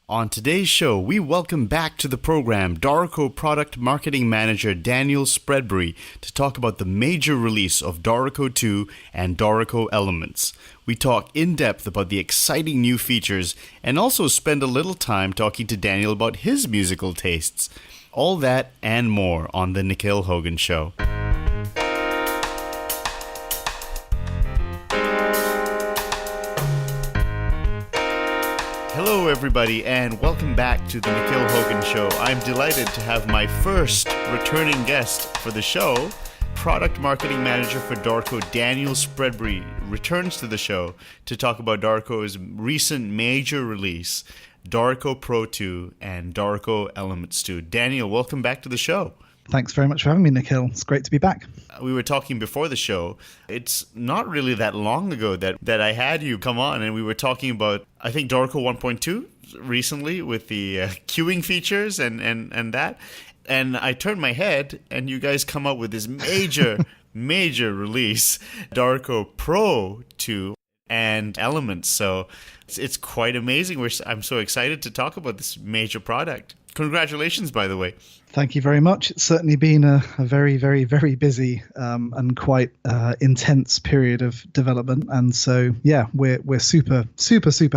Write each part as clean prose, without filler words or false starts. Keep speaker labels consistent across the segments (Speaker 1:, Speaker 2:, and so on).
Speaker 1: On today's show, we welcome back to the program Darko Product Marketing Manager Daniel Spreadbury to talk about the major release of Dorico 2 and Dorico Elements. We talk in depth about the exciting new features and also spend a little time talking to Daniel about his musical tastes. All that and more on The Nikhil Hogan Show. Hello everybody and welcome back to the Nikhil Hogan Show. I'm delighted to have my first returning guest for the show. Product Marketing Manager for Darko, Daniel Spreadbury, returns to the show to talk about Darko's recent major release, Darko Pro 2 and Darko Elements 2. Daniel, welcome back to the show.
Speaker 2: Thanks very much for having me, Nikhil. It's great to be back.
Speaker 1: We were talking before the show. It's not really that long ago that I had you come on, and we were talking about, I think, Darko 1.2 recently with the queuing features and that. And I turned my head, and you guys come up with this major release, Darko Pro 2 and Elements. So it's quite amazing. I'm so excited to talk about this major product. Congratulations, by the way.
Speaker 2: Thank you very much. It's certainly been a very, very, very busy and quite intense period of development. And so, yeah, we're super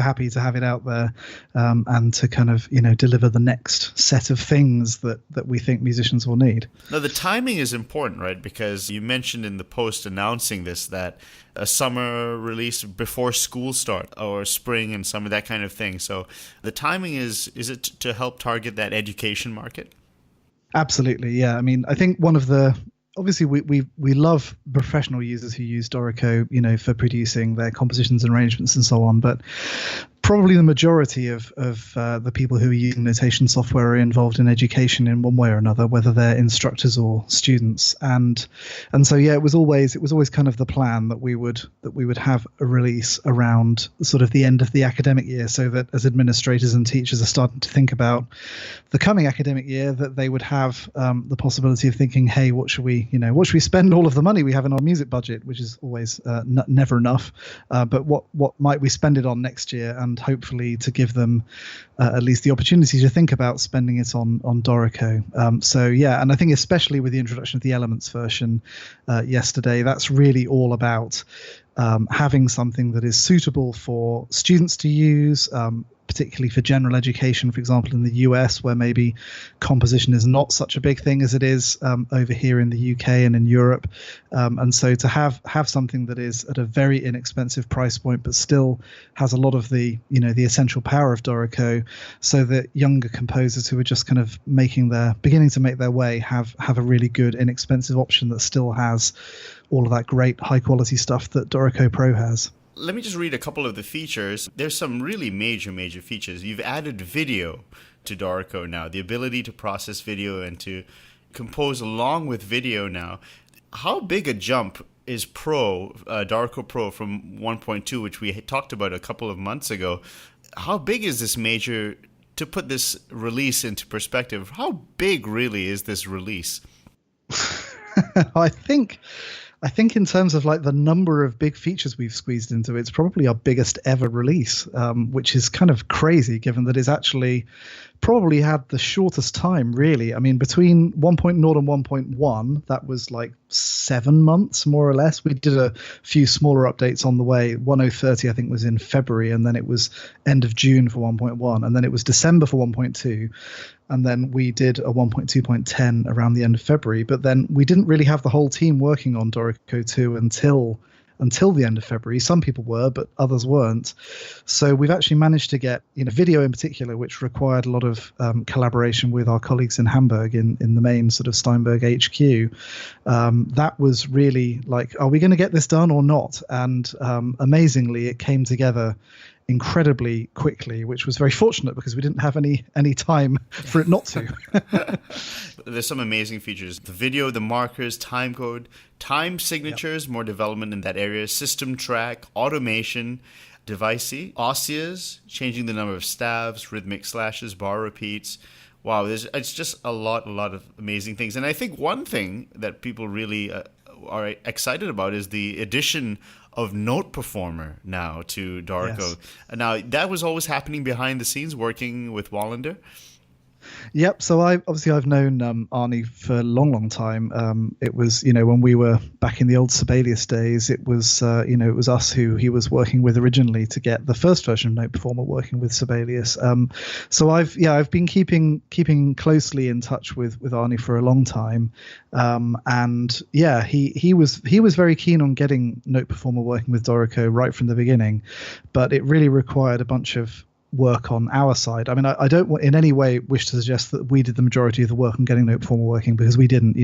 Speaker 2: happy to have it out there and to kind of, deliver the next set of things that we think musicians will need.
Speaker 1: Now, the timing is important, right? Because you mentioned in the post announcing this that a summer release before school start or spring and summer, that kind of thing. So the timing is it to help target that education market?
Speaker 2: Absolutely, yeah. I mean, I think obviously we love professional users who use Dorico, for producing their compositions and arrangements and so on. But probably the majority of the people who are using notation software are involved in education in one way or another, whether they're instructors or students. And so yeah, it was always kind of the plan that we would have a release around sort of the end of the academic year, so that as administrators and teachers are starting to think about the coming academic year, that they would have the possibility of thinking, hey, what should we spend all of the money we have in our music budget, which is always never enough, but what might we spend it on next year? And hopefully to give them at least the opportunity to think about spending it on Dorico. So yeah, and I think especially with the introduction of the Elements version yesterday, that's really all about having something that is suitable for students to use, particularly for general education, for example, in the US, where maybe composition is not such a big thing as it is over here in the UK and in Europe. And so to have something that is at a very inexpensive price point, but still has a lot of the essential power of Dorico, so that younger composers who are just kind of beginning to make their way have a really good, inexpensive option that still has all of that great high quality stuff that Dorico Pro has.
Speaker 1: Let me just read a couple of the features. There's some really major features. You've added video to Dorico now, the ability to process video and to compose along with video now. How big a jump is Darko Pro from 1.2, which we talked about a couple of months ago? How big is this major, to put this release into perspective, how big really is this release?
Speaker 2: I think in terms of like the number of big features we've squeezed into, it's probably our biggest ever release, which is kind of crazy given that it's actually probably had the shortest time, really. I mean, between 1.0 and 1.1, that was like 7 months, more or less. We did a few smaller updates on the way. 1.030, I think, was in February, and then it was end of June for 1.1, and then it was December for 1.2. And then we did a 1.2.10 around the end of February. But then we didn't really have the whole team working on Dorico 2 until the end of February. Some people were, but others weren't. So we've actually managed to get, video in particular, which required a lot of collaboration with our colleagues in Hamburg in the main sort of Steinberg HQ. That was really like, are we going to get this done or not? And amazingly, it came together incredibly quickly, which was very fortunate because we didn't have any time for it not to.
Speaker 1: There's some amazing features. The video, the markers, time code, time signatures, more development in that area, system track, automation, Divisi, Ossias, changing the number of stabs, rhythmic slashes, bar repeats. Wow, it's just a lot of amazing things. And I think one thing that people really are excited about is the addition of Note Performer now to Darko.
Speaker 2: Yes.
Speaker 1: Now, that was always happening behind the scenes, working with Wallander.
Speaker 2: Yep. So I've known Arnie for a long time. It was, when we were back in the old Sibelius days, it was, it was us who he was working with originally to get the first version of Note Performer working with Sibelius. So I've been keeping closely in touch with Arnie for a long time. And yeah, he was very keen on getting Note Performer working with Dorico right from the beginning, but it really required a bunch of work on our side. I mean, I don't in any way wish to suggest that we did the majority of the work on getting Note Performer working, because we didn't.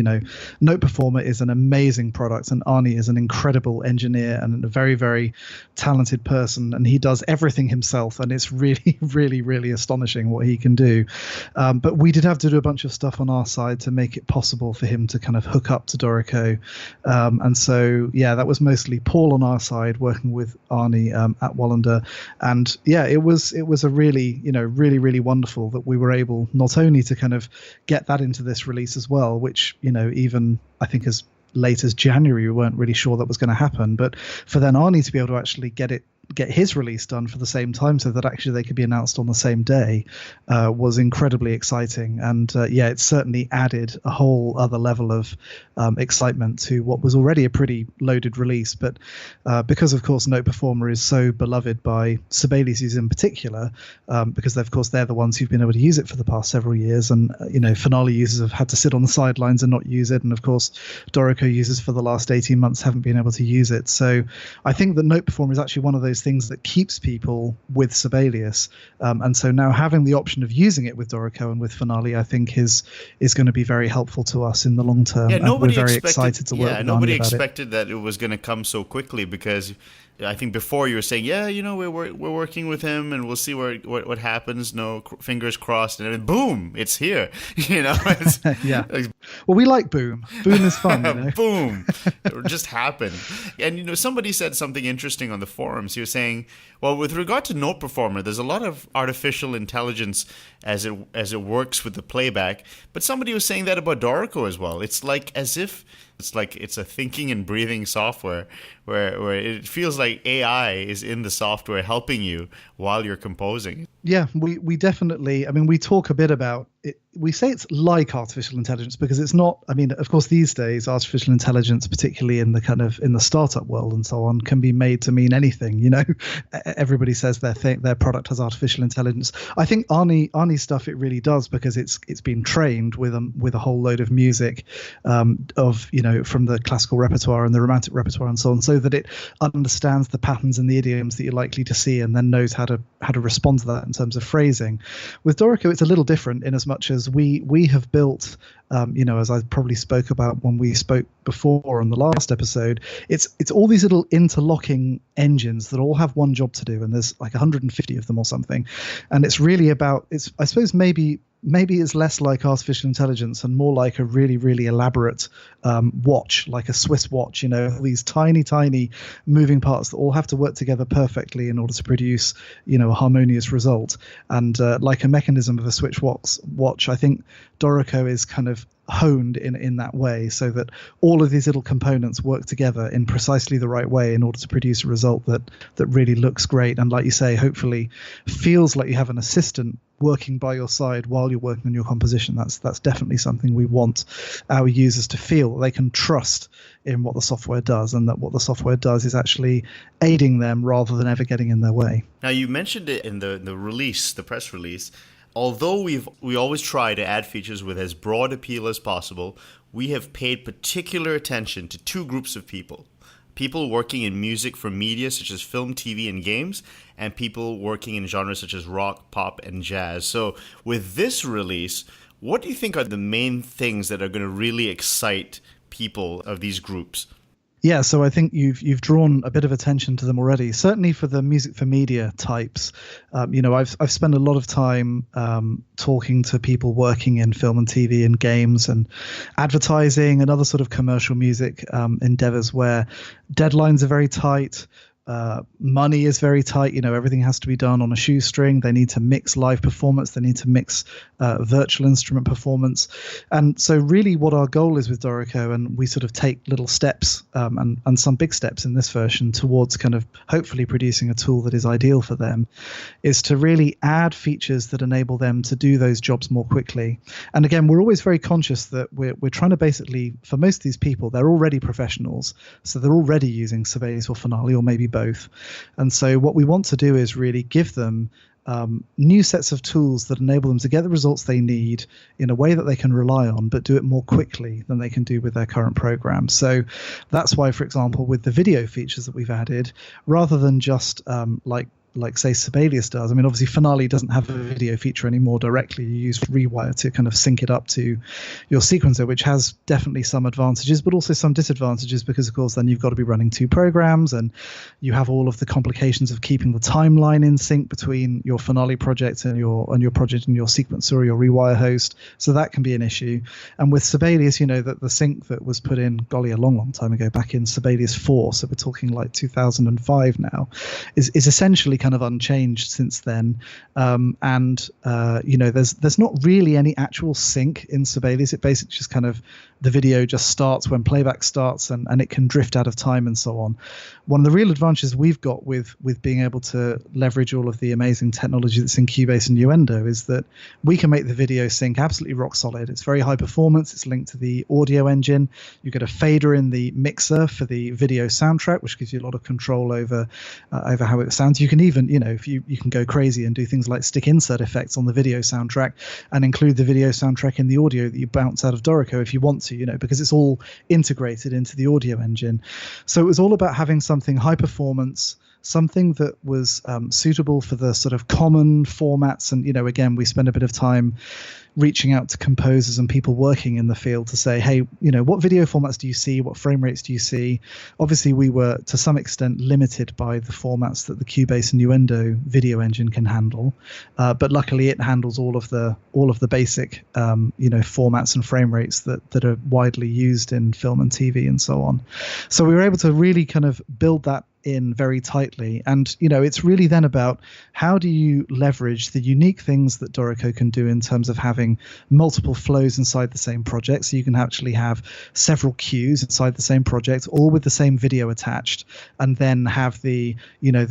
Speaker 2: Note Performer is an amazing product, and Arnie is an incredible engineer and a very, very talented person, and he does everything himself, and it's really, really, really astonishing what he can do. But we did have to do a bunch of stuff on our side to make it possible for him to kind of hook up to Dorico. And so, yeah, that was mostly Paul on our side working with Arnie at Wallander. And yeah, it was a really, really, really wonderful that we were able not only to kind of get that into this release as well, which, even I think as late as January, we weren't really sure that was going to happen, but for then Arnie to be able to actually get his release done for the same time so that actually they could be announced on the same day was incredibly exciting. And yeah, it certainly added a whole other level of excitement to what was already a pretty loaded release. But because, of course, Note Performer is so beloved by Sibelius users in particular, because, of course, they're the ones who've been able to use it for the past several years. And, Finale users have had to sit on the sidelines and not use it. And, of course, Dorico users for the last 18 months haven't been able to use it. So I think that Note Performer is actually one of those things that keeps people with Sibelius, and so now having the option of using it with Dorico and with Finale, I think is going to be very helpful to us in the long term.
Speaker 1: Yeah,
Speaker 2: we're very excited to work with Arnie
Speaker 1: nobody
Speaker 2: about
Speaker 1: expected that it was going to come so quickly, because I think before you were saying, we're working with him and we'll see what happens. No, fingers crossed, and then boom, it's here. It's,
Speaker 2: yeah. Well, we like boom. Boom is fun.
Speaker 1: Boom, it just happened. And somebody said something interesting on the forums. He was saying, well, with regard to Note Performer, there's a lot of artificial intelligence as it works with the playback. But somebody was saying that about Dorico as well. It's like as if it's a thinking and breathing software where it feels like AI is in the software helping you while you're composing.
Speaker 2: Yeah, we definitely, we talk a bit about it. We say it's like artificial intelligence because it's not. Of course, these days, artificial intelligence, particularly in the startup world and so on, can be made to mean anything. Everybody says their product has artificial intelligence. I think Arnie stuff, it really does, because it's been trained with a whole load of music from the classical repertoire and the romantic repertoire and so on, so that it understands the patterns and the idioms that you're likely to see and then knows how to respond to that in terms of phrasing. With Dorico, it's a little different in as much as we have built, as I probably spoke about when we spoke before on the last episode, it's all these little interlocking engines that all have one job to do, and there's like 150 of them or something, and it's really about, I suppose maybe it's less like artificial intelligence and more like a really, really elaborate watch, like a Swiss watch, these tiny, tiny moving parts that all have to work together perfectly in order to produce, a harmonious result. And like a mechanism of a Swiss watch, I think Dorico is kind of honed in that way, so that all of these little components work together in precisely the right way in order to produce a result that really looks great. And like you say, hopefully feels like you have an assistant working by your side while you're working on your composition. That's definitely something we want our users to feel, that they can trust in what the software does, and that what the software does is actually aiding them rather than ever getting in their way.
Speaker 1: Now, you mentioned it in the release, the press release. Although we always try to add features with as broad appeal as possible, we have paid particular attention to two groups of people. People working in music for media such as film, TV, and games, and people working in genres such as rock, pop, and jazz. So with this release, what do you think are the main things that are going to really excite people of these groups?
Speaker 2: Yeah, so I think you've drawn a bit of attention to them already. Certainly for the music for media types, I've spent a lot of time talking to people working in film and TV and games and advertising and other sort of commercial music endeavors where deadlines are very tight. money is very tight. Everything has to be done on a shoestring. They need to mix live performance. They need to mix virtual instrument performance. And so really what our goal is with Dorico, and we sort of take little steps and some big steps in this version towards kind of hopefully producing a tool that is ideal for them, is to really add features that enable them to do those jobs more quickly. And again, we're always very conscious that we're trying to basically, for most of these people, they're already professionals. So they're already using Sibelius or Finale or maybe both. And so what we want to do is really give them new sets of tools that enable them to get the results they need in a way that they can rely on, but do it more quickly than they can do with their current program. So that's why, for example, with the video features that we've added, rather than just like say Sibelius does. I mean, obviously Finale doesn't have a video feature anymore directly. You use Rewire to kind of sync it up to your sequencer, which has definitely some advantages, but also some disadvantages, because of course then you've got to be running two programs and you have all of the complications of keeping the timeline in sync between your Finale project and your project and your sequencer or your Rewire host. So that can be an issue. And with Sibelius, that the sync that was put in, golly, a long time ago, back in Sibelius 4, so we're talking like 2005 now, is essentially kind of unchanged since then. There's not really any actual sync in Sibelius. It basically just kind of, the video just starts when playback starts, and it can drift out of time and so on. One of the real advantages we've got with being able to leverage all of the amazing technology that's in Cubase and Nuendo is that we can make the video sync absolutely rock solid. It's very high performance. It's linked to the audio engine. You get a fader in the mixer for the video soundtrack, which gives you a lot of control over how it sounds. You can even, if you can go crazy and do things like stick insert effects on the video soundtrack and include the video soundtrack in the audio that you bounce out of Dorico if you want to, because it's all integrated into the audio engine. So it was all about having something high performance, something that was suitable for the sort of common formats. And, again, we spend a bit of time reaching out to composers and people working in the field to say, hey, what video formats do you see? What frame rates do you see? Obviously, we were to some extent limited by the formats that the Cubase and Nuendo video engine can handle. But luckily, it handles all of the basic, formats and frame rates that are widely used in film and TV and so on. So we were able to really kind of build that in very tightly. And, it's really then about how do you leverage the unique things that Dorico can do in terms of having multiple flows inside the same project. So you can actually have several cues inside the same project, all with the same video attached, and then have the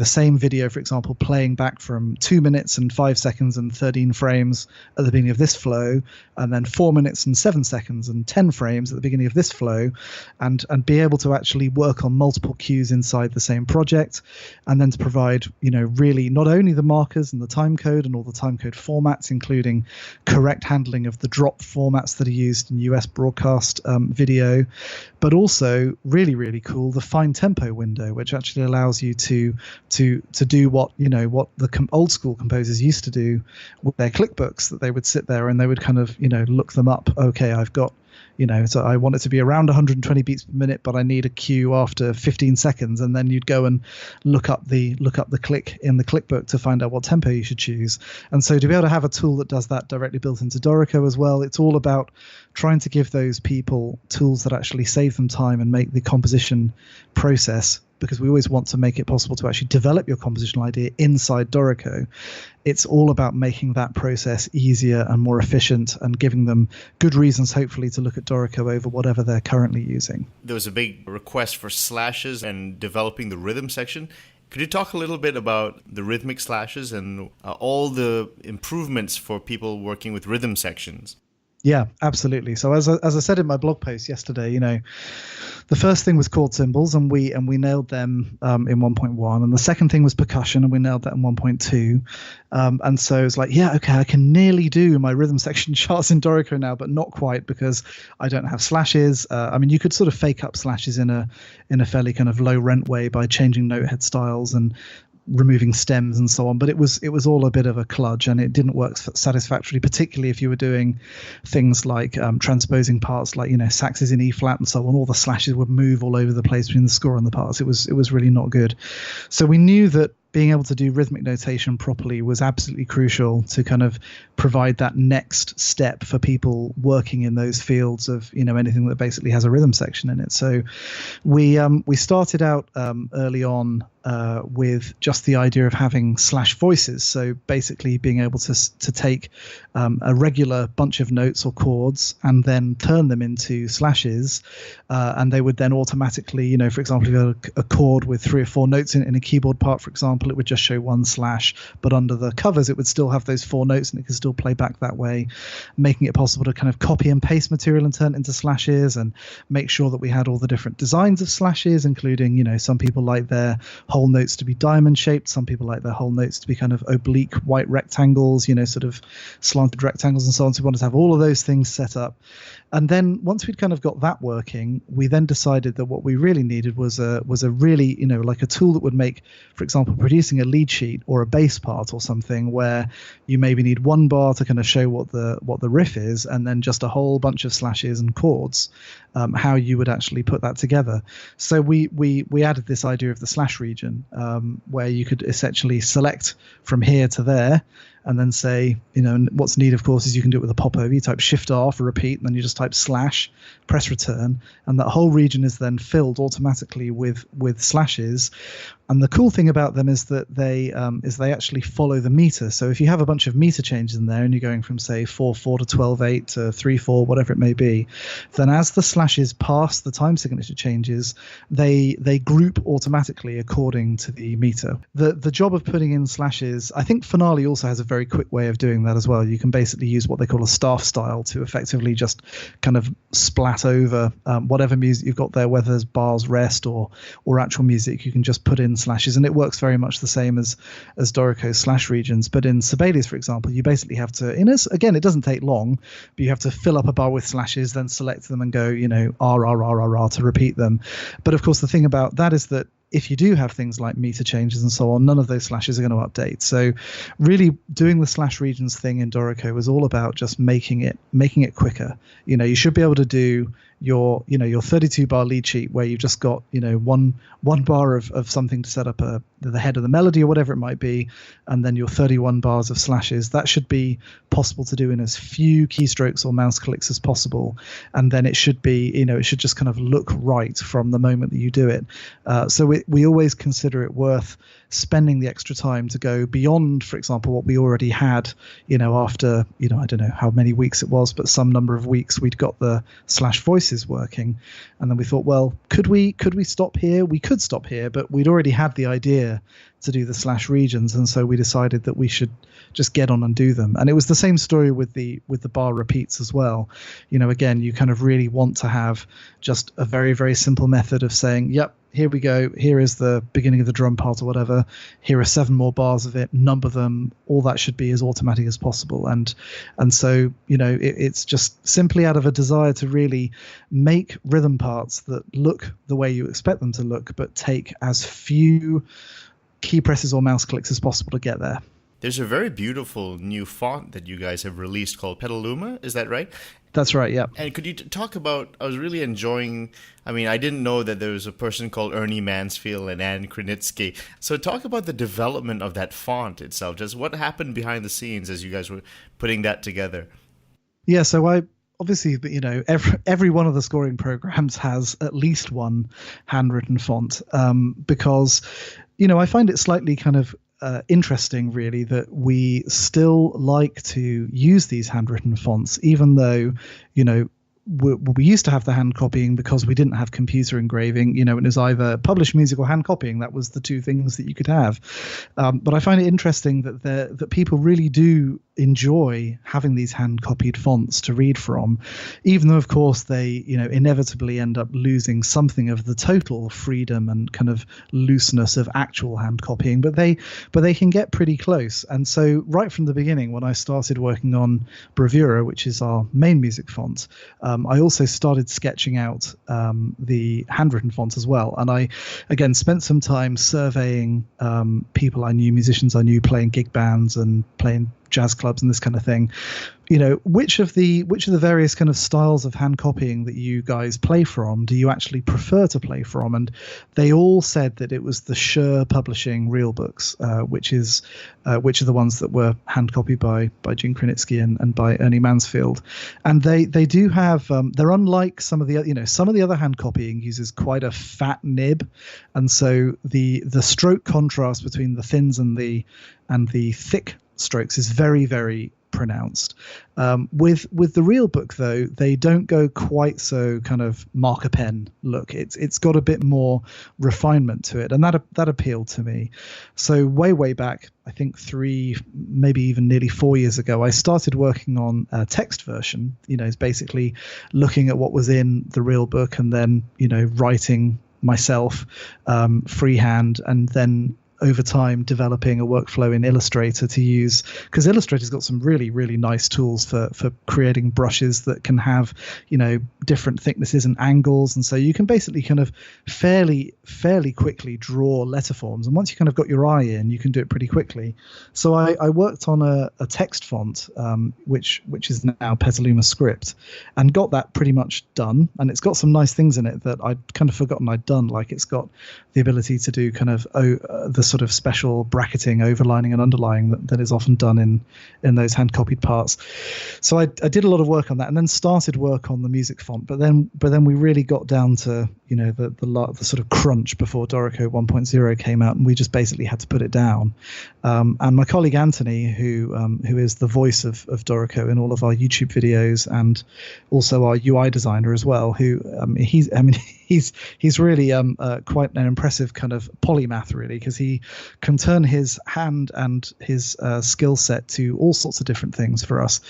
Speaker 2: same video, for example, playing back from 2 minutes and 5 seconds and 13 frames at the beginning of this flow, and then 4 minutes and 7 seconds and 10 frames at the beginning of this flow, and be able to actually work on multiple cues inside the same project, and then to provide really not only the markers and the time code and all the time code formats, including correct handling of the drop formats that are used in US broadcast video, but also really cool, the fine tempo window, which actually allows you to do what the old school composers used to do with their click books, that they would sit there and they would kind of look them up. Okay, I've got so I want it to be around 120 beats per minute, but I need a cue after 15 seconds. And then you'd go and look up the click in the click book to find out what tempo you should choose. And so to be able to have a tool that does that directly built into Dorico as well, it's all about trying to give those people tools that actually save them time and make the composition process, because we always want to make it possible to actually develop your compositional idea inside Dorico. It's all about making that process easier and more efficient and giving them good reasons, hopefully, to look at Dorico over whatever they're currently using.
Speaker 1: There was a big request for slashes and developing the rhythm section. Could you talk a little bit about the rhythmic slashes and all the improvements for people working with rhythm sections?
Speaker 2: Yeah, absolutely. So as I said in my blog post yesterday, the first thing was chord symbols, and we nailed them in 1.1, and the second thing was percussion, and we nailed that in 1.2. And so it's like, yeah, okay, I can nearly do my rhythm section charts in Dorico now, but not quite, because I don't have slashes. You could sort of fake up slashes in a fairly kind of low rent way by changing note head styles and removing stems and so on, but it was all a bit of a kludge, and it didn't work satisfactorily, particularly if you were doing things like transposing parts like saxes in E flat and so on. All the slashes would move all over the place between the score and the parts. It was really not good. So we knew that being able to do rhythmic notation properly was absolutely crucial to kind of provide that next step for people working in those fields of, anything that basically has a rhythm section in it. So we started out early on with just the idea of having slash voices. So basically being able to take a regular bunch of notes or chords and then turn them into slashes, and they would then automatically, for example, if you had a chord with 3 or 4 notes in a keyboard part, for example, it would just show 1 slash, but under the covers it would still have those 4 notes and it could still play back that way, making it possible to kind of copy and paste material and turn it into slashes, and make sure that we had all the different designs of slashes, including, some people like their whole notes to be diamond shaped, some people like their whole notes to be kind of oblique white rectangles, sort of slanted rectangles and so on. So we wanted to have all of those things set up. And then once we'd kind of got that working, we then decided that what we really needed was a really, like a tool that would make, for example, producing a lead sheet or a bass part or something where you maybe need 1 bar to kind of show what the riff is, and then just a whole bunch of slashes and chords, how you would actually put that together. So we added this idea of the slash region, where you could essentially select from here to there, and then say, and what's neat, of course, is you can do it with a popover. You type Shift R for repeat, and then you just type slash, press return, and that whole region is then filled automatically with slashes. And the cool thing about them is that they actually follow the meter. So if you have a bunch of meter changes in there and you're going from, say, 4/4 to 12/8 to 3/4, whatever it may be, then as the slashes pass the time signature changes, they group automatically according to the meter. The job of putting in slashes, I think Finale also has a very quick way of doing that as well. You can basically use what they call a staff style to effectively just kind of splat over whatever music you've got there, whether there's bars, rest, or actual music. You can just put in slashes, and it works very much the same as Dorico's slash regions. But in Sibelius, for example, you basically have to, again, it doesn't take long, but you have to fill up a bar with slashes, then select them and go, R, R, R, R, R to repeat them. But of course, the thing about that is that if you do have things like meter changes and so on, none of those slashes are going to update. So really doing the slash regions thing in Dorico was all about just making it quicker. You should be able to do your 32 bar lead sheet where you've just got, one bar of something to set up the head of the melody or whatever it might be, and then your 31 bars of slashes. That should be possible to do in as few keystrokes or mouse clicks as possible. And then it should be, it should just kind of look right from the moment that you do it. So we always consider it worth spending the extra time to go beyond, for example, what we already had, after, I don't know how many weeks it was, but some number of weeks we'd got the slash voices working. And then we thought, well, could we stop here? We could stop here, but we'd already had the idea to do the slash regions. And so we decided that we should just get on and do them. And it was the same story with the bar repeats as well. Again, you kind of really want to have just a very, very simple method of saying, yep, here we go. Here is the beginning of the drum part or whatever. Here are 7 more bars of it. Number them. All that should be as automatic as possible. And so, it's just simply out of a desire to really make rhythm parts that look the way you expect them to look, but take as few key presses or mouse clicks as possible to get there.
Speaker 1: There's a very beautiful new font that you guys have released called Petaluma. Is that right?
Speaker 2: That's right, yeah.
Speaker 1: And could you talk about, I was really enjoying, I didn't know that there was a person called Ernie Mansfield and Ann Krenitsky. So talk about the development of that font itself. Just what happened behind the scenes as you guys were putting that together?
Speaker 2: Yeah, so obviously, every one of the scoring programs has at least one handwritten font, because, I find it slightly kind of interesting, really, that we still like to use these handwritten fonts, even though, we used to have the hand copying because we didn't have computer engraving, it was either published music or hand copying. That was the two things that you could have. But I find it interesting that people really do enjoy having these hand copied fonts to read from, even though of course they inevitably end up losing something of the total freedom and kind of looseness of actual hand copying, but they can get pretty close. And so right from the beginning, when I started working on Bravura, which is our main music font, I also started sketching out the handwritten font as well. And I again spent some time surveying people I knew, musicians I knew playing gig bands and playing jazz clubs and this kind of thing, which of the various kind of styles of hand copying that you guys play from do you actually prefer to play from? And they all said that it was the Shure Publishing real books, which are the ones that were hand copied by Gene Krenitsky and by Ernie Mansfield. And they do have they're unlike some of the other hand copying uses quite a fat nib, and so the stroke contrast between the thins and the thick strokes is very, very pronounced. With the real book, though, they don't go quite so kind of marker pen look. It's got a bit more refinement to it, and that appealed to me. So way back, I think 3, maybe even nearly 4 years ago, I started working on a text version. It's basically looking at what was in the real book and then writing myself freehand, and then over time developing a workflow in Illustrator to use, because Illustrator's got some really, really nice tools for creating brushes that can have different thicknesses and angles, and so you can basically kind of fairly quickly draw letter forms, and once you kind of got your eye in, you can do it pretty quickly. So I worked on a text font which is now Petaluma script, and got that pretty much done, and it's got some nice things in it that I'd kind of forgotten I'd done, like it's got the ability to do kind of the sort of special bracketing, overlining and underlining that is often done in those hand copied parts. So I did a lot of work on that, and then started work on the music font, but then we really got down to the sort of crunch before Dorico 1.0 came out, and we just basically had to put it down. And my colleague Anthony, who is the voice of Dorico in all of our YouTube videos, and also our UI designer as well, who he's really quite an impressive kind of polymath, really, because he can turn his hand and his skill set to all sorts of different things for us.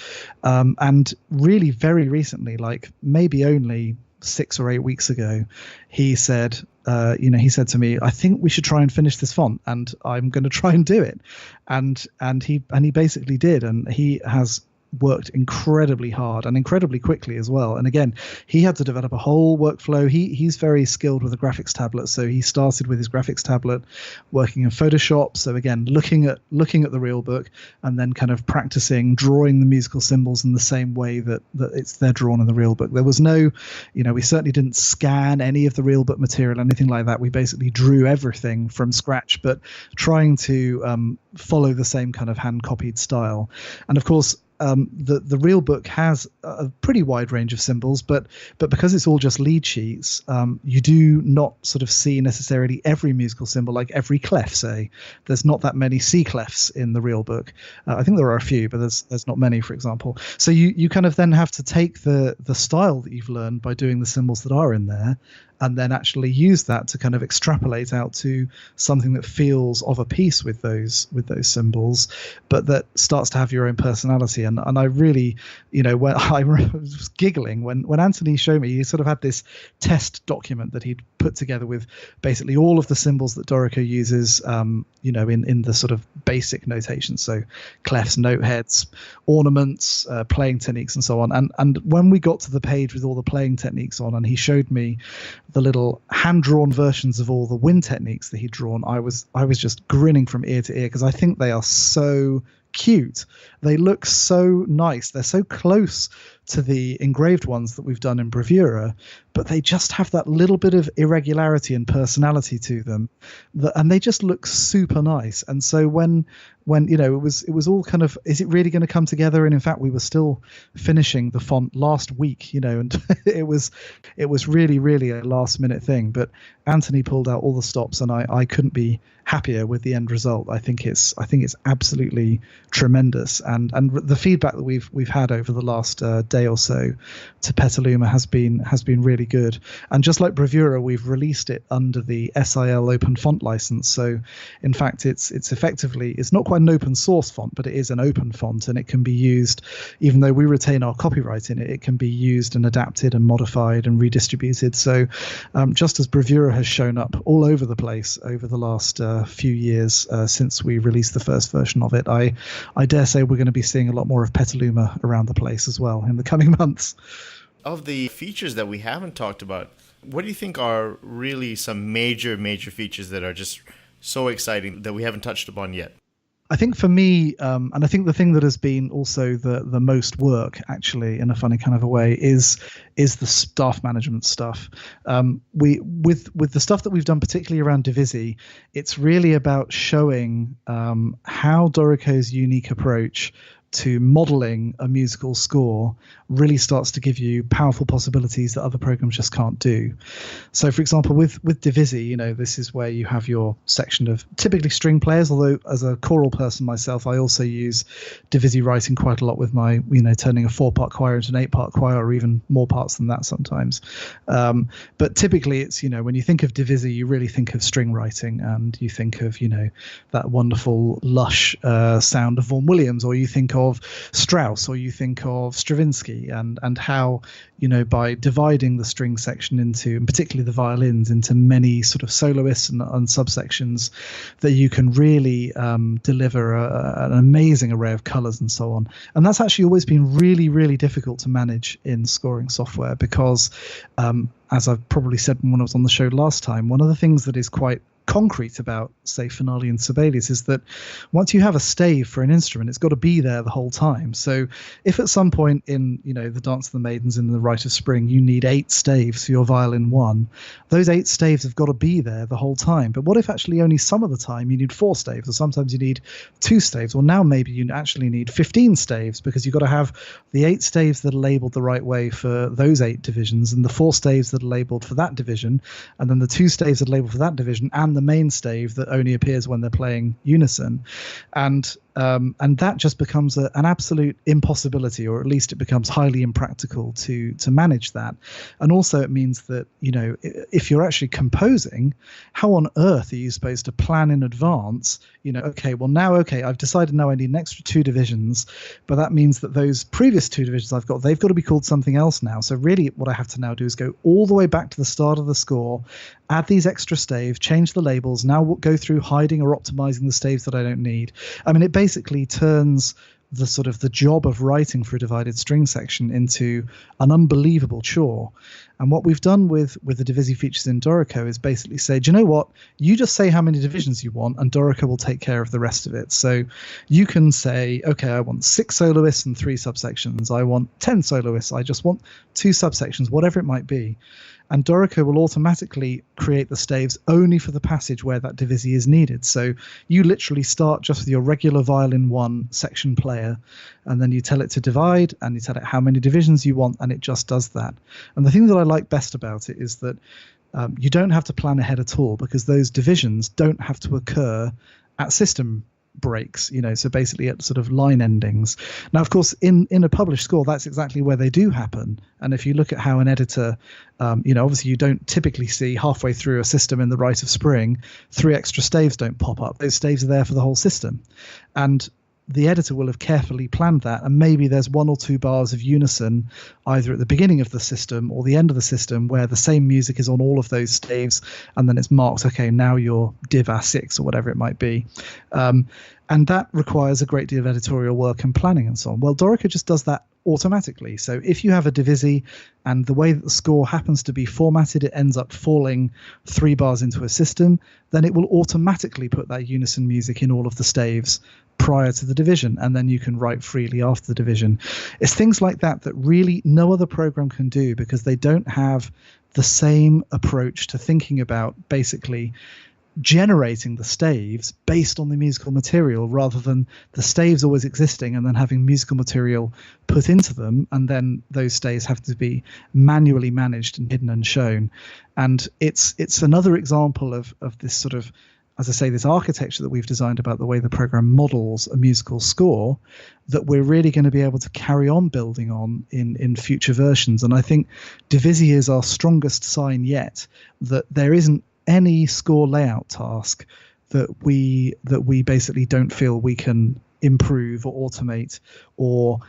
Speaker 2: And really very recently, like maybe only 6 or 8 weeks ago, he said to me, I think we should try and finish this font, and I'm going to try and do it. And he basically did, and he has worked incredibly hard and incredibly quickly as well. And again, he had to develop a whole workflow. He's very skilled with a graphics tablet, so he started with his graphics tablet working in Photoshop. So again, looking at the real book, and then kind of practicing drawing the musical symbols in the same way that they're drawn in the real book. There was no, we certainly didn't scan any of the real book material, anything like that. We basically drew everything from scratch, but trying to follow the same kind of hand copied style. And of course, the real book has a pretty wide range of symbols, but because it's all just lead sheets, you do not sort of see necessarily every musical symbol, like every clef, say. There's not that many C clefs in the real book. I think there are a few, but there's not many, for example. So you kind of then have to take the style that you've learned by doing the symbols that are in there, and then actually use that to kind of extrapolate out to something that feels of a piece with those symbols, but that starts to have your own personality. And I really, when I was giggling when Anthony showed me, he sort of had this test document that he'd put together with basically all of the symbols that Dorico uses, in the sort of basic notation. So clefs, note heads, ornaments, playing techniques, and so on. And when we got to the page with all the playing techniques on, and he showed me the little hand-drawn versions of all the wind techniques that he'd drawn, I was just grinning from ear to ear, because I think they are so cute. They look so nice. They're so close to the engraved ones that we've done in Bravura, but they just have that little bit of irregularity and personality to them, and they just look super nice. And so when it was all kind of, is it really going to come together? And in fact, we were still finishing the font last week, and it was really, really a last minute thing. But Anthony pulled out all the stops, and I couldn't be happier with the end result. I think it's absolutely tremendous, and the feedback that we've had over the last day or so to Petaluma has been really good. And just like Bravura, we've released it under the SIL open font license. So in fact, it's effectively, it's not quite an open source font, but it is an open font, and it can be used, even though we retain our copyright in it, it can be used and adapted and modified and redistributed. So just as Bravura has shown up all over the place over the last few years since we released the first version of it, I dare say we're going to be seeing a lot more of Petaluma around the place as well in the coming months.
Speaker 1: Of the features that we haven't talked about, what do you think are really some major features that are just so exciting that we haven't touched upon yet?
Speaker 2: I think for me, and I think the thing that has been also the most work, actually, in a funny kind of a way, is the staff management stuff. We with the stuff that we've done, particularly around Divisi, it's really about showing how Dorico's unique approach to modeling a musical score really starts to give you powerful possibilities that other programs just can't do. So, for example, with Divisi, this is where you have your section of typically string players, although as a choral person myself, I also use Divisi writing quite a lot with my, turning a 4-part choir into an 8-part choir, or even more parts than that sometimes. But typically it's, when you think of Divisi, you really think of string writing, and you think of, that wonderful lush sound of Vaughan Williams, or you think of Strauss, or you think of Stravinsky, and how, by dividing the string section into, and particularly the violins, into many sort of soloists and subsections, that you can really deliver an amazing array of colors and so on. And that's actually always been really, really difficult to manage in scoring software, because as I've probably said when I was on the show last time, one of the things that is quite concrete about, say, Finale and Sibelius is that once you have a stave for an instrument, it's got to be there the whole time. So if at some point in, the Dance of the Maidens and the Rite of Spring, you need 8 staves for your violin 1, those 8 staves have got to be there the whole time. But what if actually only some of the time you need 4 staves, or sometimes you need 2 staves, or now maybe you actually need 15 staves, because you've got to have the 8 staves that are labeled the right way for those 8 divisions, and the 4 staves that are labeled for that division, and then the 2 staves that are labeled for that division, and the main stave that only appears when they're playing unison. And that just becomes an absolute impossibility, or at least it becomes highly impractical to manage that. And also it means that, if you're actually composing, how on earth are you supposed to plan in advance? I've decided now I need an extra 2 divisions, but that means that those previous 2 divisions I've got, they've got to be called something else now. So really what I have to now do is go all the way back to the start of the score, add these extra staves, change the labels, now go through hiding or optimizing the staves that I don't need. I mean, it basically turns the sort of the job of writing for a divided string section into an unbelievable chore. And what we've done with the Divisi features in Dorico is basically say, do you know what? You just say how many divisions you want, and Dorico will take care of the rest of it. So you can say, okay, I want 6 soloists and 3 subsections. I want 10 soloists. I just want 2 subsections, whatever it might be. And Dorico will automatically create the staves only for the passage where that Divisi is needed. So you literally start just with your regular violin 1 section player, and then you tell it to divide, and you tell it how many divisions you want, and it just does that. And the thing that I like best about it is that you don't have to plan ahead at all, because those divisions don't have to occur at system breaks, so basically at sort of line endings. Now, of course, in a published score, that's exactly where they do happen. And if you look at how an editor, obviously you don't typically see halfway through a system in the Rite of Spring, 3 extra staves don't pop up. Those staves are there for the whole system. And the editor will have carefully planned that, and maybe there's 1 or 2 bars of unison either at the beginning of the system or the end of the system where the same music is on all of those staves, and then it's marked, okay, now you're Div A6 or whatever it might be. And that requires a great deal of editorial work and planning and so on. Well, Dorico just does that automatically. So if you have a Divisi and the way that the score happens to be formatted, it ends up falling 3 bars into a system, then it will automatically put that unison music in all of the staves prior to the division, and then you can write freely after the division. It's things like that that really no other program can do, because they don't have the same approach to thinking about basically generating the staves based on the musical material, rather than the staves always existing and then having musical material put into them, and then those staves have to be manually managed and hidden and shown. And it's another example of this sort of, as I say, this architecture that we've designed about the way the program models a musical score that we're really going to be able to carry on building on in future versions. And I think Divisi is our strongest sign yet that there isn't any score layout task that we basically don't feel we can improve or automate or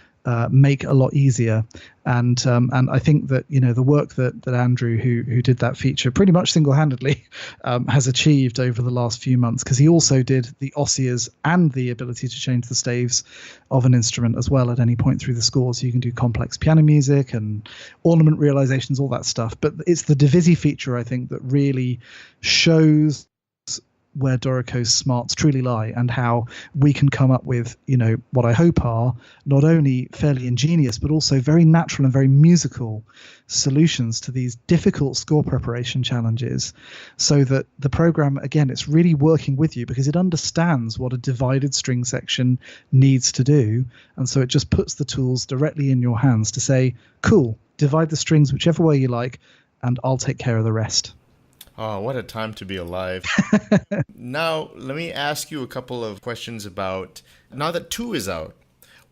Speaker 2: make a lot easier. And I think that the work that Andrew, who did that feature pretty much single-handedly, has achieved over the last few months, because he also did the Ossias and the ability to change the staves of an instrument as well at any point through the score, so you can do complex piano music and ornament realizations, all that stuff. But it's the Divisi feature, I think, that really shows where Dorico's smarts truly lie, and how we can come up with, what I hope are not only fairly ingenious, but also very natural and very musical solutions to these difficult score preparation challenges, so that the program, again, it's really working with you because it understands what a divided string section needs to do. And so it just puts the tools directly in your hands to say, cool, divide the strings whichever way you like, and I'll take care of the rest.
Speaker 1: Oh, what a time to be alive. Now, let me ask you a couple of questions about, now that 2 is out,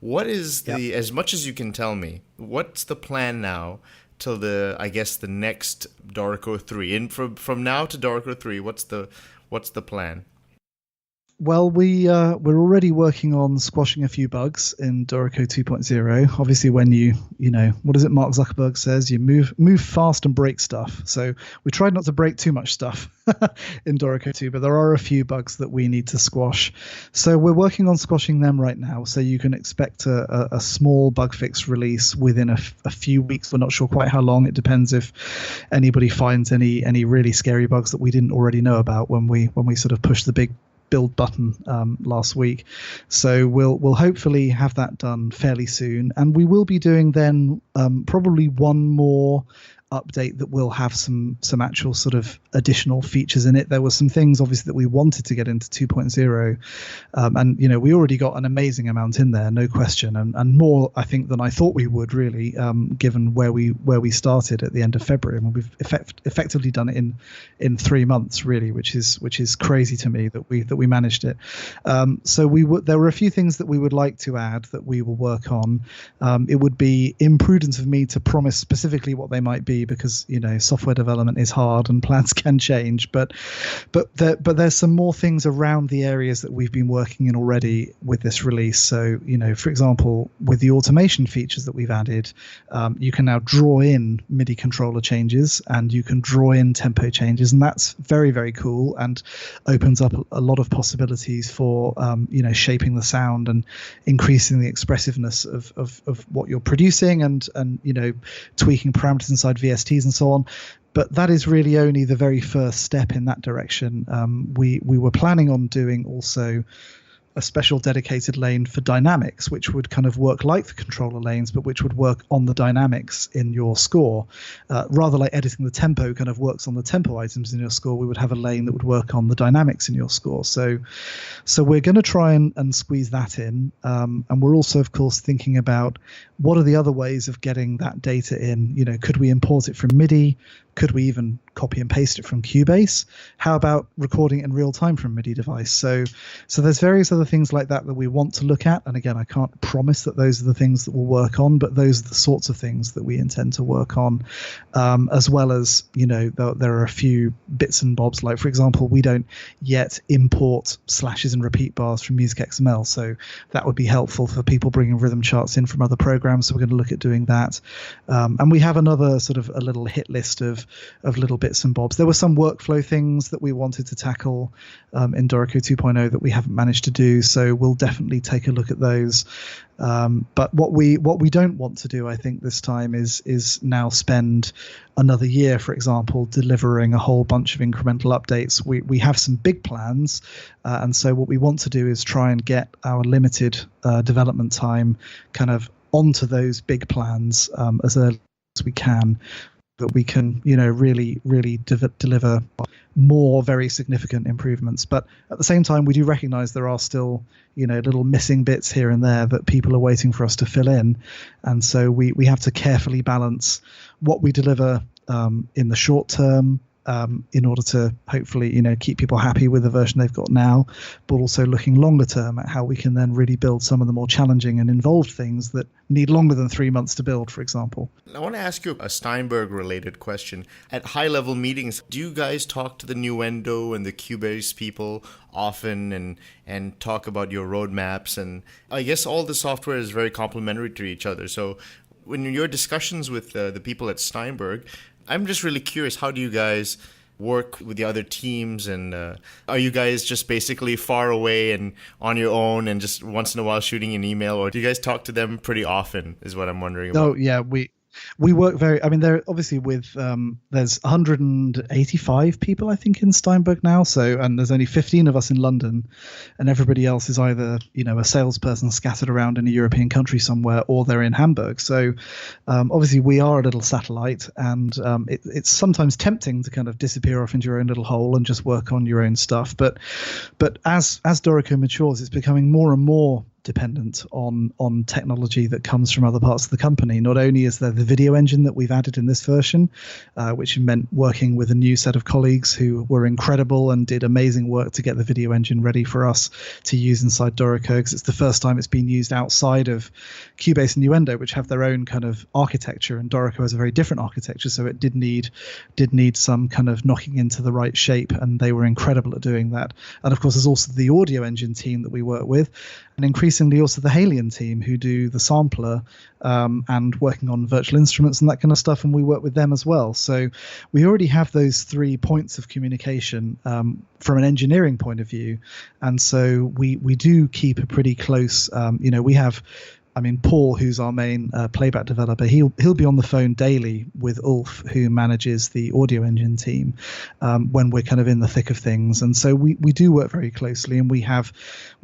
Speaker 1: what is as much as you can tell me, what's the plan now till the next Dorico 3? And from now to Dorico 3, what's the plan?
Speaker 2: Well, we're already working on squashing a few bugs in Dorico 2.0. Obviously, when what is it Mark Zuckerberg says? You move fast and break stuff. So we tried not to break too much stuff in Dorico 2, but there are a few bugs that we need to squash. So we're working on squashing them right now. So you can expect a small bug fix release within a few weeks. We're not sure quite how long. It depends if anybody finds any really scary bugs that we didn't already know about when we sort of push the big build button last week. So we'll hopefully have that done fairly soon, and we will be doing then probably one more update that will have some actual sort of additional features in it. There were some things obviously that we wanted to get into 2.0, and we already got an amazing amount in there, no question, and more I think than I thought we would really, given where we started at the end of February. I mean, we've effectively done it in 3 months really, which is crazy to me that we managed it. So there were a few things that we would like to add that we will work on. It would be imprudent of me to promise specifically what they might be, because software development is hard and plans can change, but there's some more things around the areas that we've been working in already with this release. So for example, with the automation features that we've added, you can now draw in MIDI controller changes and you can draw in tempo changes, and that's very, very cool and opens up a lot of possibilities for shaping the sound and increasing the expressiveness of what you're producing, and tweaking parameters inside VSTs and so on. But that is really only the very first step in that direction. We were planning on doing also a special dedicated lane for dynamics, which would kind of work like the controller lanes, but which would work on the dynamics in your score. Rather like editing the tempo kind of works on the tempo items in your score, we would have a lane that would work on the dynamics in your score. So we're going to try and squeeze that in. And we're also, of course, thinking about what are the other ways of getting that data in. Could we import it from MIDI? Could we even copy and paste it from Cubase? How about recording it in real time from a MIDI device? So there's various other things like that we want to look at. And again, I can't promise that those are the things that we'll work on, but those are the sorts of things that we intend to work on, as well as, there are a few bits and bobs. Like, for example, we don't yet import slashes and repeat bars from Music XML. So that would be helpful for people bringing rhythm charts in from other programs. So we're going to look at doing that. And we have another sort of a little hit list of little bits and bobs. There were some workflow things that we wanted to tackle in Dorico 2.0 that we haven't managed to do, so we'll definitely take a look at those. But what we don't want to do, I think, this time is now spend another year, for example, delivering a whole bunch of incremental updates. We have some big plans, and so what we want to do is try and get our limited development time kind of onto those big plans as early as we can, that we can, really deliver more very significant improvements. But at the same time, we do recognize there are still, little missing bits here and there that people are waiting for us to fill in. And so we have to carefully balance what we deliver in the short term, in order to hopefully, keep people happy with the version they've got now, but also looking longer term at how we can then really build some of the more challenging and involved things that need longer than 3 months to build, for example.
Speaker 1: I want to ask you a Steinberg related question. At high level meetings, do you guys talk to the Nuendo and the Cubase people often and talk about your roadmaps? And I guess all the software is very complementary to each other. So when your discussions with the people at Steinberg, I'm just really curious, how do you guys work with the other teams, and are you guys just basically far away and on your own and just once in a while shooting an email, or do you guys talk to them pretty often, is what I'm wondering about?
Speaker 2: Oh, yeah, we We work very. I mean, there obviously with there's 185 people I think in Steinberg now. So and there's only 15 of us in London, and everybody else is either a salesperson scattered around in a European country somewhere, or they're in Hamburg. So obviously we are a little satellite, and it's sometimes tempting to kind of disappear off into your own little hole and just work on your own stuff. But as Dorico matures, it's becoming more and more dependent on technology that comes from other parts of the company. Not only is there the video engine that we've added in this version, which meant working with a new set of colleagues who were incredible and did amazing work to get the video engine ready for us to use inside Dorico, because it's the first time it's been used outside of Cubase and Nuendo, which have their own kind of architecture, and Dorico has a very different architecture, so it did need some kind of knocking into the right shape, and they were incredible at doing that. And of course there's also the audio engine team that we work with, and increasingly also the Halion team who do the sampler and working on virtual instruments and that kind of stuff, and we work with them as well. So we already have those 3 points of communication from an engineering point of view, and so we do keep a pretty close. We have. I mean, Paul, who's our main playback developer, he'll be on the phone daily with Ulf, who manages the audio engine team, when we're kind of in the thick of things. And so we do work very closely, and we have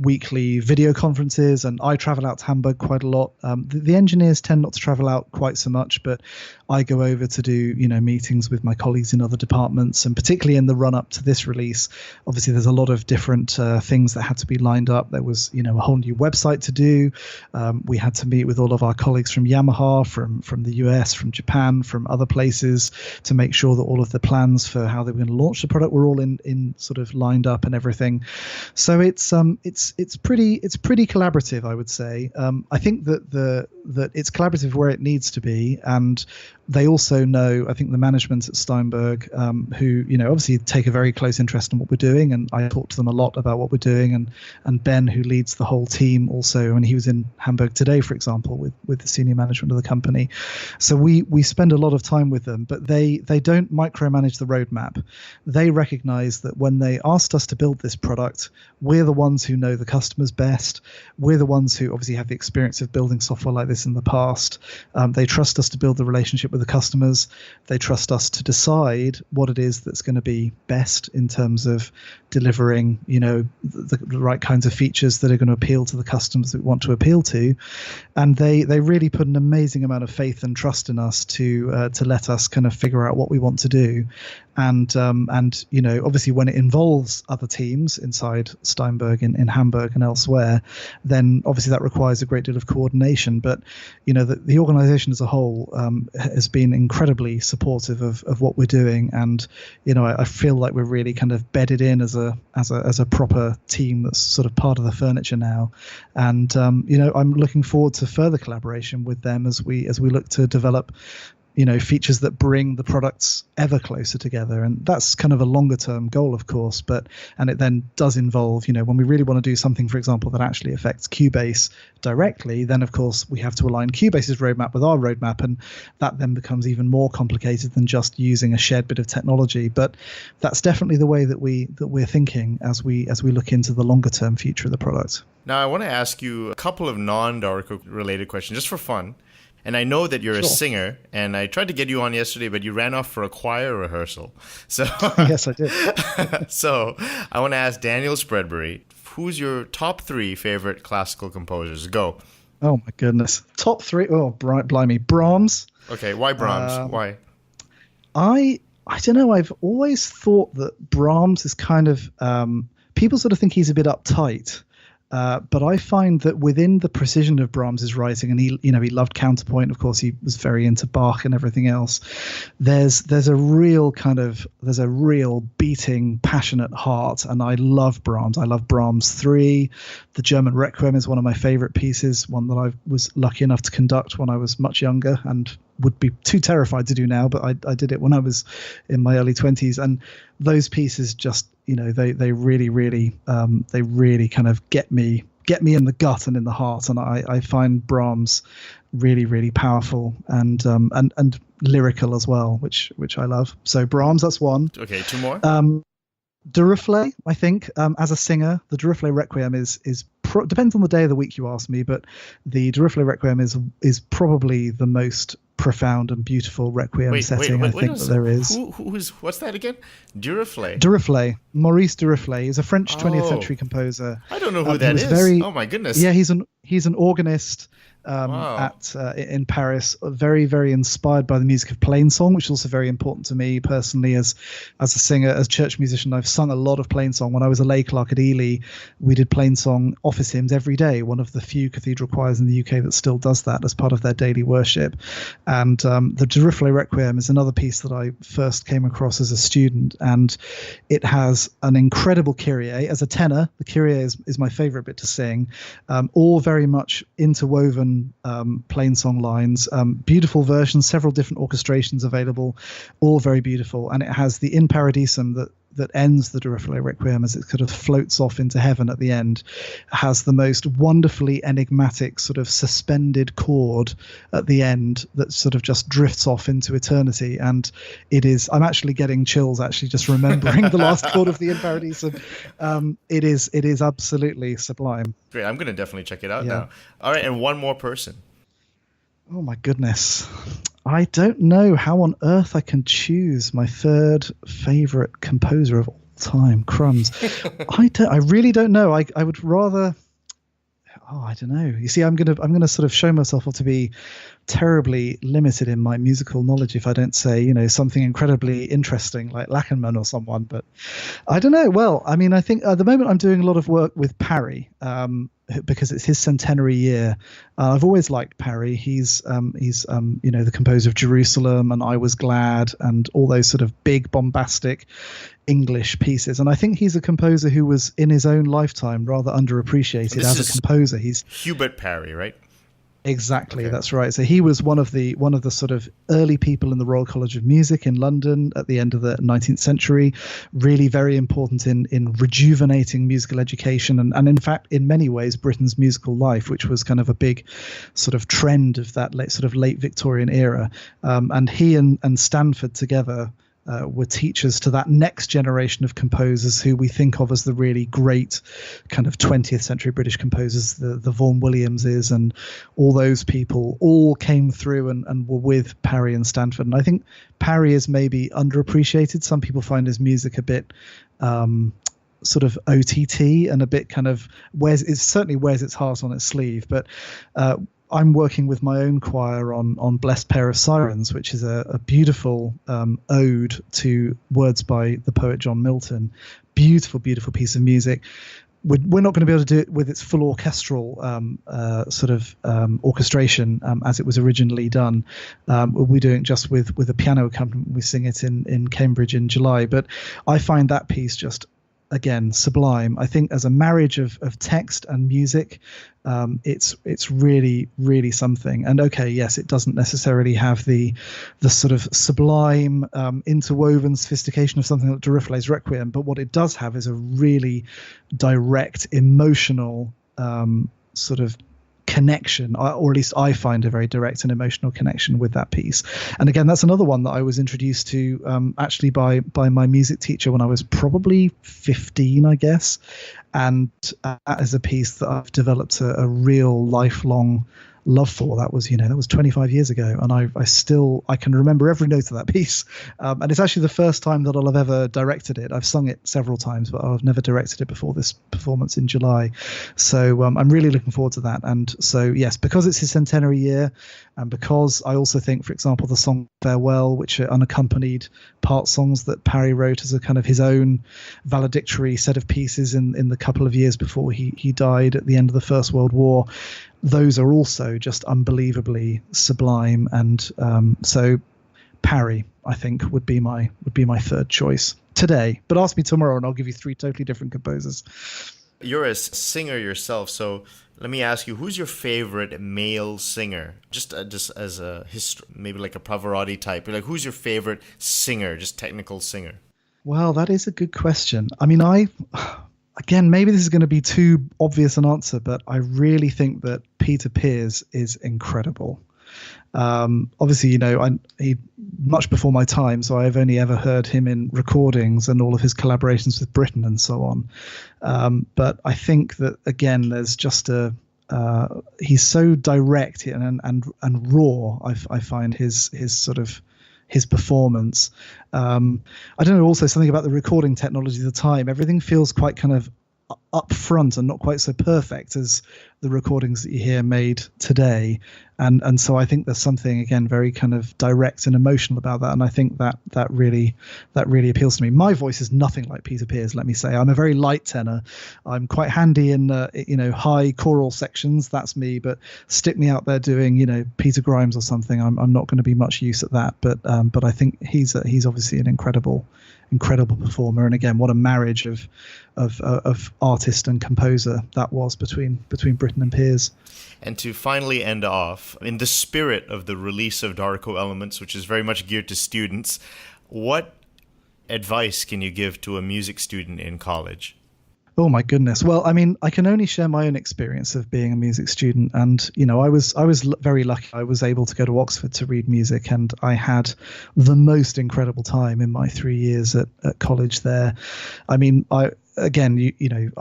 Speaker 2: weekly video conferences, and I travel out to Hamburg quite a lot. The engineers tend not to travel out quite so much, but I go over to do, meetings with my colleagues in other departments, and particularly in the run up to this release, obviously there's a lot of different things that had to be lined up. There was, a whole new website to do. We had to meet with all of our colleagues from Yamaha, from the US, from Japan, from other places, to make sure that all of the plans for how they were going to launch the product were all in sort of lined up and everything. So it's pretty collaborative, I would say. I think that it's collaborative where it needs to be, and they also know, I think the management at Steinberg, who obviously take a very close interest in what we're doing, and I talk to them a lot about what we're doing, and Ben, who leads the whole team, also, and he was in Hamburg today, for example, with the senior management of the company. So we spend a lot of time with them, but they don't micromanage the roadmap. They recognize that when they asked us to build this product, we're the ones who know the customers best. We're the ones who obviously have the experience of building software like this in the past. They trust us to build the relationship with the customers. They trust us to decide what it is that's going to be best in terms of delivering, the right kinds of features that are going to appeal to the customers that we want to appeal to. And they really put an amazing amount of faith and trust in us to let us kind of figure out what we want to do. And obviously when it involves other teams inside Steinberg in Hamburg and elsewhere, then obviously that requires a great deal of coordination. But the organization as a whole has been incredibly supportive of what we're doing, and I feel like we're really kind of bedded in as a proper team that's sort of part of the furniture now. And I'm looking forward to further collaboration with them as we look to develop features that bring the products ever closer together. And that's kind of a longer term goal, of course, and it then does involve, when we really want to do something, for example, that actually affects Cubase directly, then of course we have to align Cubase's roadmap with our roadmap, and that then becomes even more complicated than just using a shared bit of technology. But that's definitely the way that we're thinking as we look into the longer term future of the product.
Speaker 1: Now I want to ask you a couple of non-Dorico related questions just for fun. And I know that you're a singer, and I tried to get you on yesterday, but you ran off for a choir rehearsal. So
Speaker 2: yes, I did.
Speaker 1: So I want to ask Daniel Spreadbury, who's your top 3 favorite classical composers? Go.
Speaker 2: Oh my goodness, top 3. Oh, blimey, Brahms.
Speaker 1: Okay, why Brahms? Why?
Speaker 2: I don't know. I've always thought that Brahms is kind of people sort of think he's a bit uptight. But I find that within the precision of Brahms's writing, and he loved counterpoint. Of course, he was very into Bach and everything else. There's a real beating, passionate heart, and I love Brahms. I love Brahms 3. The German Requiem is one of my favorite pieces, one that I was lucky enough to conduct when I was much younger and would be too terrified to do now, but I did it when I was in my early 20s. And those pieces just, they really kind of get me in the gut and in the heart. And I find Brahms really, really powerful and lyrical as well, which I love. So Brahms, that's one.
Speaker 1: Okay, 2 more.
Speaker 2: Duruflé, I think, as a singer, the Duruflé Requiem is depends on the day of the week you ask me, but the Duruflé Requiem is probably the most profound and beautiful requiem setting. I think that there is.
Speaker 1: What's that again?
Speaker 2: Duruflé. Maurice Duruflé is a French 20th century composer.
Speaker 1: I don't know who that is. Oh my goodness.
Speaker 2: Yeah, he's an organist in Paris, very, very inspired by the music of plainsong, which is also very important to me personally as a singer, as church musician. I've sung a lot of plainsong. When I was a lay clerk at Ely, we did plainsong office hymns every day, one of the few cathedral choirs in the UK that still does that as part of their daily worship. And the Duruflé Requiem is another piece that I first came across as a student, and it has an incredible Kyrie. As a tenor, the Kyrie is my favorite bit to sing, all very much interwoven plainsong lines, beautiful versions, several different orchestrations available, all very beautiful. And it has the In Paradisum that ends the Duruflé Requiem as it sort of floats off into heaven at the end, has the most wonderfully enigmatic sort of suspended chord at the end that sort of just drifts off into eternity. And I'm actually getting chills actually just remembering the last chord of the In Paradisum. It is absolutely sublime.
Speaker 1: Great. I'm going to definitely check it out now. All right. And one more person.
Speaker 2: Oh my goodness. I don't know how on earth I can choose my third favorite composer of all time. Crumbs. I really don't know. I would rather. Oh, I don't know. You see, I'm gonna sort of show myself to be terribly limited in my musical knowledge if I don't say, something incredibly interesting like Lachenmann or someone. But I don't know. Well, I mean, I think at the moment I'm doing a lot of work with Parry because it's his centenary year. I've always liked Parry. He's the composer of Jerusalem and I Was Glad and all those sort of big bombastic English pieces. And I think he's a composer who was in his own lifetime rather underappreciated as a composer. He's
Speaker 1: Hubert Parry, right?
Speaker 2: Exactly, okay. That's right. So he was one of the sort of early people in the Royal College of Music in London at the end of the 19th century, really very important in rejuvenating musical education and in fact, in many ways, Britain's musical life, which was kind of a big sort of trend of that late Victorian era. And he and Stanford together were teachers to that next generation of composers who we think of as the really great kind of 20th century British composers, the Vaughan Williamses and all those people all came through and were with Parry and Stanford. And I think Parry is maybe underappreciated. Some people find his music a bit sort of OTT and a bit kind of certainly wears its heart on its sleeve. But I'm working with my own choir on Blessed Pair of Sirens, which is a beautiful ode to words by the poet John Milton. Beautiful, beautiful piece of music. We're not going to be able to do it with its full orchestral orchestration as it was originally done. We'll be doing it just with a piano accompaniment. We sing it in Cambridge in July. But I find that piece just, again, sublime. I think as a marriage of text and music, it's really, really something. And okay, yes, it doesn't necessarily have the sort of sublime interwoven sophistication of something like Duruflé's Requiem, but what it does have is a really direct, emotional sort of connection, or at least I find a very direct and emotional connection with that piece. And again, that's another one that I was introduced to actually by my music teacher when I was probably 15, I guess. And that is a piece that I've developed a real lifelong love for. That was 25 years ago, and I can remember every note of that piece. And it's actually the first time that I'll have ever directed it. I've sung it several times, but I've never directed it before this performance in July. So I'm really looking forward to that. And so yes, because it's his centenary year, and because I also think, for example, the song Farewell, which are unaccompanied part songs that Parry wrote as a kind of his own valedictory set of pieces in the couple of years before he died at the end of the First World War, those are also just unbelievably sublime. And so Parry, I think, would be my third choice today. But ask me tomorrow and I'll give you three totally different composers.
Speaker 1: You're a singer yourself, so let me ask you, who's your favorite male singer? Just as a maybe like a Pavarotti type. Like, who's your favorite singer, just technical singer?
Speaker 2: Well, that is a good question. I mean, again, maybe this is going to be too obvious an answer, but I really think that Peter Pears is incredible. Obviously, he much before my time, so I've only ever heard him in recordings and all of his collaborations with Britain and so on. But I think that, again, there's just a he's so direct and raw. I find his sort of his performance. I don't know. Also, something about the recording technology at the time. Everything feels quite kind of up front and not quite so perfect as the recordings that you hear made today. And so I think there's something, again, very kind of direct and emotional about that. And I think that really appeals to me. My voice is nothing like Peter Pears, let me say. I'm a very light tenor. I'm quite handy in high choral sections. That's me. But stick me out there doing Peter Grimes or something, I'm not going to be much use at that. But I think he's obviously an incredible performer. And again, what a marriage of artist and composer that was between Britten and Pears.
Speaker 1: And to finally end off, in the spirit of the release of Darko Elements, which is very much geared to students, what advice can you give to a music student in college?
Speaker 2: Oh my goodness. Well, I mean, I can only share my own experience of being a music student, and I was very lucky. I was able to go to Oxford to read music, and I had the most incredible time in my 3 years at college there. I mean, I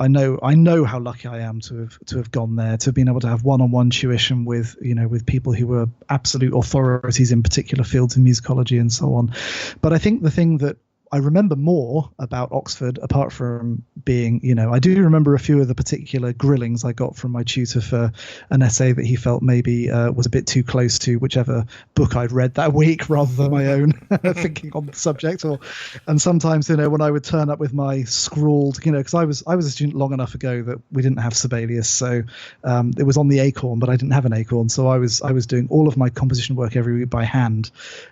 Speaker 2: know how lucky I am to have gone there, to have been able to have one-on-one tuition with people who were absolute authorities in particular fields of musicology and so on. But I think the thing that I remember more about Oxford, apart from being, I do remember a few of the particular grillings I got from my tutor for an essay that he felt maybe was a bit too close to whichever book I'd read that week rather than my own thinking on the subject. And sometimes, when I would turn up with my scrawled, because I was a student long enough ago that we didn't have Sibelius, so it was on the Acorn, but I didn't have an Acorn, so I was doing all of my composition work every week by hand,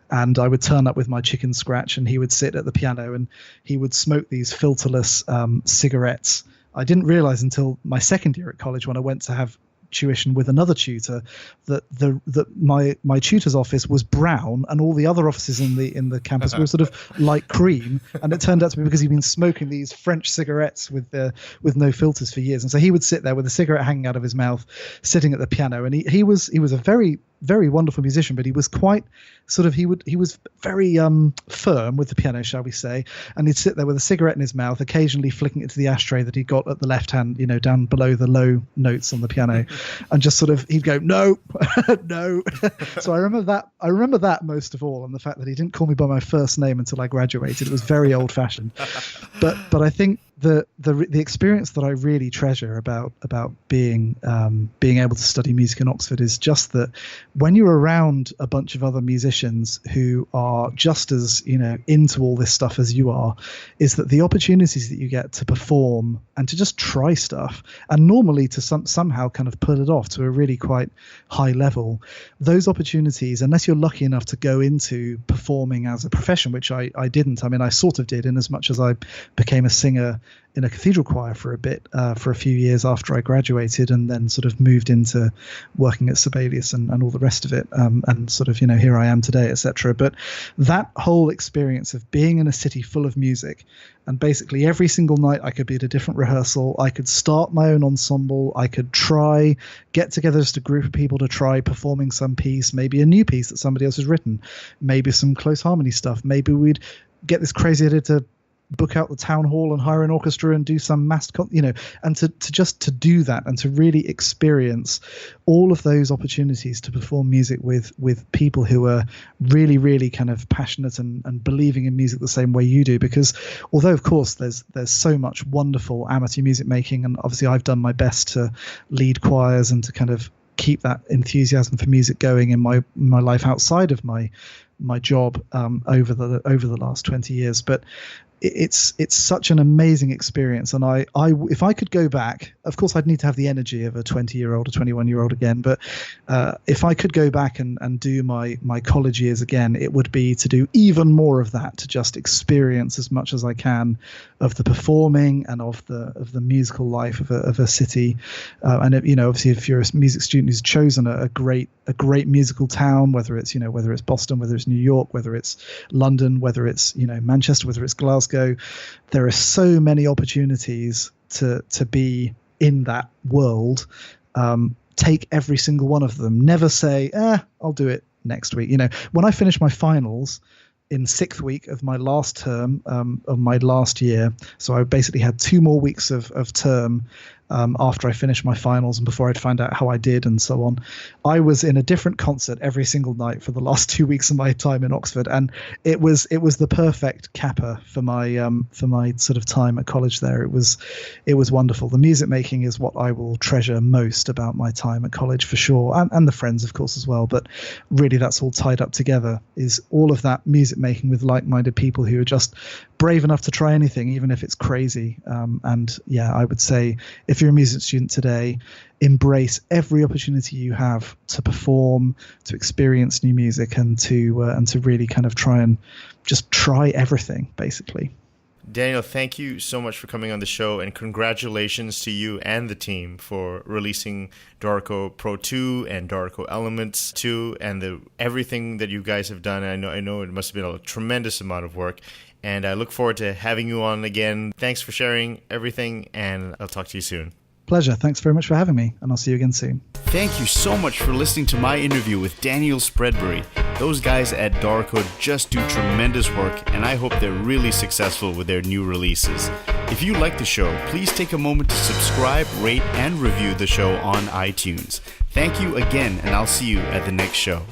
Speaker 2: and I would turn up with my chicken scratch, and he would sit at the piano and he would smoke these filterless cigarettes. I didn't realize until my second year at college, when I went to have tuition with another tutor, that my tutor's office was brown and all the other offices in the campus were sort of light cream, and it turned out to be because he'd been smoking these French cigarettes with no filters for years. And so he would sit there with a cigarette hanging out of his mouth, sitting at the piano, and he was a very, very wonderful musician, but he was quite he was very firm with the piano, shall we say, and he'd sit there with a cigarette in his mouth, occasionally flicking it to the ashtray that he got at the left hand, down below the low notes on the piano, and just he'd go, no, no. So I remember that most of all, and the fact that he didn't call me by my first name until I graduated. It was very old fashioned, but I think the experience that I really treasure about being able to study music in Oxford is just that when you're around a bunch of other musicians who are just as into all this stuff as you are, is that the opportunities that you get to perform and to just try stuff, and normally to somehow kind of put it off to a really quite high level, those opportunities, unless you're lucky enough to go into performing as a profession, which I didn't. I mean, I sort of did, in as much as I became a singer in a cathedral choir for a few years after I graduated, and then sort of moved into working at Sibelius and all the rest of it, and sort of here I am today, etc. But that whole experience of being in a city full of music, and basically every single night I could be at a different rehearsal, I could start my own ensemble, I could get together just a group of people to try performing some piece, maybe a new piece that somebody else has written, maybe some close harmony stuff, maybe we'd get this crazy idea to book out the town hall and hire an orchestra and do some and to do that and to really experience all of those opportunities to perform music with people who are really, really kind of passionate and believing in music the same way you do. Because although of course there's so much wonderful amateur music making, and obviously I've done my best to lead choirs and to kind of keep that enthusiasm for music going in my life outside of my job over the last 20 years, but it's such an amazing experience. And I if I could go back, of course I'd need to have the energy of a 20-year-old or 21-year-old again, but if I could go back and do my college years again, it would be to do even more of that, to just experience as much as I can of the performing and of the musical life of a city. And obviously if you're a music student who's chosen a great musical town, whether it's Boston, whether it's New York, whether it's London, whether it's Manchester, whether it's Glasgow, there are so many opportunities to be in that world. Take every single one of them. Never say, I'll do it next week. When I finished my finals in 6th week of my last term of my last year, so I basically had 2 more weeks of term after I finished my finals and before I'd find out how I did and so on. I was in a different concert every single night for the last 2 weeks of my time in Oxford, and it was the perfect capper for my sort of time at college there. It was wonderful. The music making is what I will treasure most about my time at college for sure, and the friends of course as well, but really that's all tied up together, is all of that music making with like-minded people who are just brave enough to try anything, even if it's crazy. And yeah, I would say if you're a music student today, embrace every opportunity you have to perform, to experience new music, and to really kind of try everything basically.
Speaker 1: Daniel, thank you so much for coming on the show, and congratulations to you and the team for releasing Darko Pro 2 and Darko Elements 2 and everything that you guys have done. I know it must have been a tremendous amount of work, and I look forward to having you on again. Thanks for sharing everything, and I'll talk to you soon.
Speaker 2: Pleasure. Thanks very much for having me, and I'll see you again soon.
Speaker 1: Thank you so much for listening to my interview with Daniel Spreadbury. Those guys at Dorico just do tremendous work, and I hope they're really successful with their new releases. If you like the show, please take a moment to subscribe, rate, and review the show on iTunes. Thank you again, and I'll see you at the next show.